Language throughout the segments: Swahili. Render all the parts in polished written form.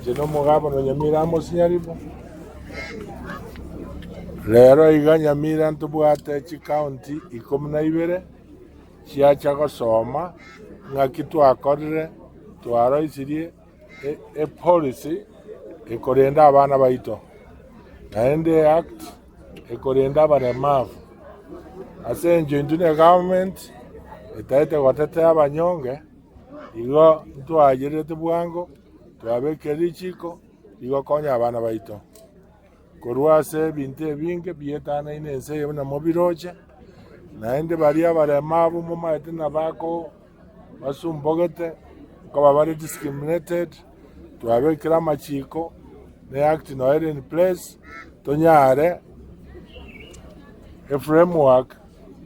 Jeno mugabo no Nyamira amosinyaribo. Lero iga Nyamira ntubwate chi county 12 chiacha gosoma ng'aki twakorire twaroisirie policy ikorinda abana baito naende act ikorinda abaremavu ase enjointune government etaete gotetea abanyonge igo ntwagirete bwango twabekeri chiko igo konya abana baito korwa ase ebinto ebinge bietanaine ense eye namo biroche naende baria abaremavu momaete nabako basumbogete koba bari discriminated twabekera amachiko ne act noere in place tonyare a framework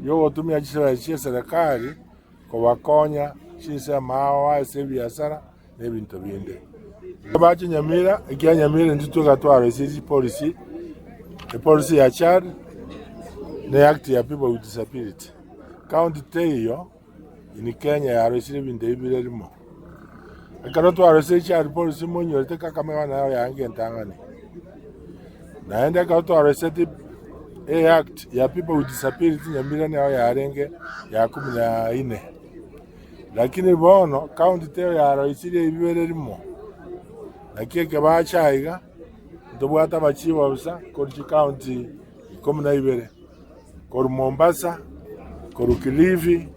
yogotumia chisera chia serikali kobakonya chise mao ase biasara n'ebinto binde bachi Nyamira ikia Nyamira ntituga twaresi policy the policy ya Chad ne act ya people with disability county teyo in Kenya ya resiri binde ibirerimo akaro twaresi Chad policy monyorete Kakamega nayo yange ntangane naende akaro twaresi act ya people with disability Nyamira nayo yarenge ya 14 lakini bono county teyo ya resiri ibirerimo nakieke bachaiga ndobwata bachiwa busa kuri county 12 kuri Mombasa kuri Kilifi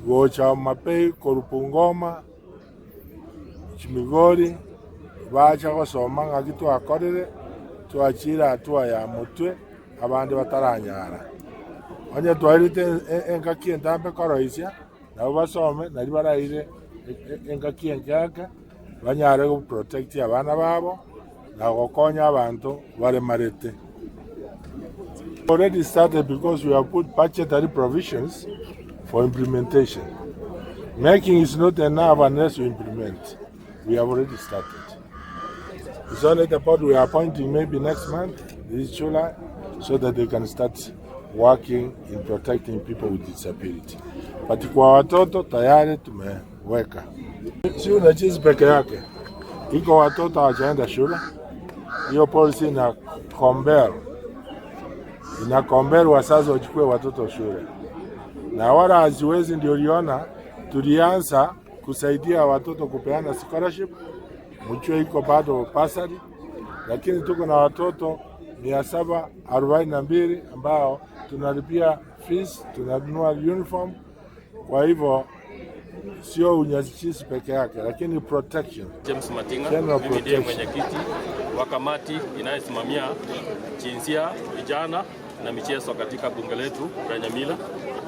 gocha Mapei kuri Bungoma Chimigori bacha gosoma ng'aki twakorire twachira hatua ya mutwe abandi bataranyara onye twarite engaki entambe koroisia nabo basome nari baraire engaki enkaka banyare go protect abana babo na gokonya abantu baremarete. Already started because we have put budgetary provisions for implementation. Making is not enough unless you implement. We have already started. It's only the board we are appointing maybe next month, this is July, so that they can start working in protecting people with disability. But kwa watoto tayari tumeweka. Si unachizi peke yake. Iko watoto hawajaenda shule. Hiyo policy ina compare wazazi wachukue watoto shule. Na wala haziwezi ndio uliona tulianza kusaidia watoto kupeana scholarship. Mchwe iko bado basari. Lakini tuko na watoto 742 ambao tunalipia fees, tunanunua uniform. Kwa hivyo sio unyanyapaa peke yake lakini protection. James Matinga, mimi ndiye mwenyekiti wa kamati inayosimamia jinsia, vijana na michezo katika bunge letu la Nyamira.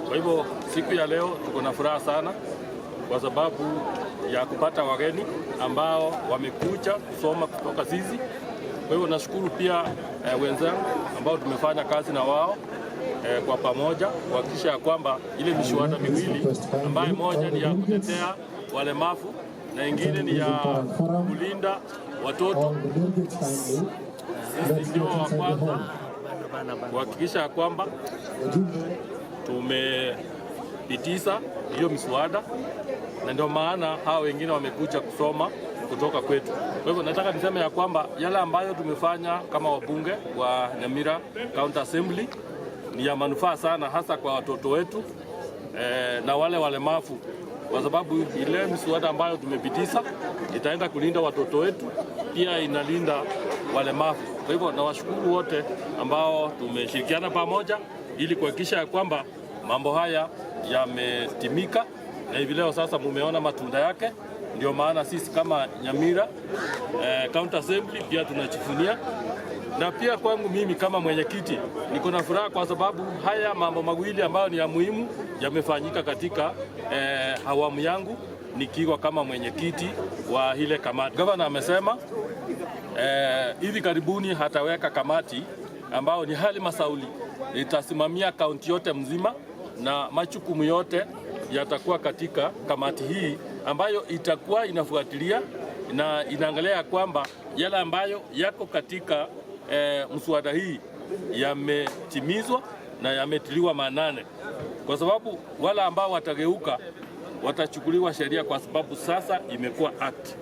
Kwa hivyo siku ya leo tuko na furaha sana kwa sababu ya kupata wageni ambao wamekuja kusoma kutoka sisi. Kwa hivyo nashukuru pia wenzangu ambao tumefanya kazi na wao kwa pamoja kuhakikisha kwamba ile miswada miwili ambayo moja ni ya kutetea walemavu na ingine ni ya kulinda watoto, sisi ndio wa kwanza kuhakikisha kwamba tumepitisha hiyo miswada, na ndio maana hao wengine wamekuja kusoma kutoka kwetu. Kwa hivyo nataka niseme ya kwamba yale ambayo tumefanya kama wabunge wa Nyamira County Assembly ni ya manufaa sana, hasa kwa watoto wetu na wale walemavu, kwa sababu ile miswada ambayo tumepitisha itaenda kulinda watoto wetu, pia inalinda walemavu. Kwa hivyo nawashukuru wote ambao tumeshirikiana pamoja ili kuhakikisha kwamba mambo haya yametimika, na hivi leo sasa mumeona matunda yake. Ndio maana sisi kama Nyamira County Assembly pia tunajivunia, na pia kwangu mimi kama mwenyekiti niko na furaha kwa sababu haya mambo mawili ambayo ni ya muhimu yamefanyika katika awamu yangu nikiwa kama mwenyekiti wa ile kamati. Gavana amesema hivi karibuni hataweka kamati ambao ni halmashauri itasimamia kaunti yote mzima, na majukumu yote yatakuwa katika kamati hii ambayo itakuwa inafuatilia na inaangalia kwamba yale ambayo yako katika mswada hii yametimizwa na yametiliwa maanane, kwa sababu wala ambao watageuka watachukuliwa sheria, kwa sababu sasa imekuwa act.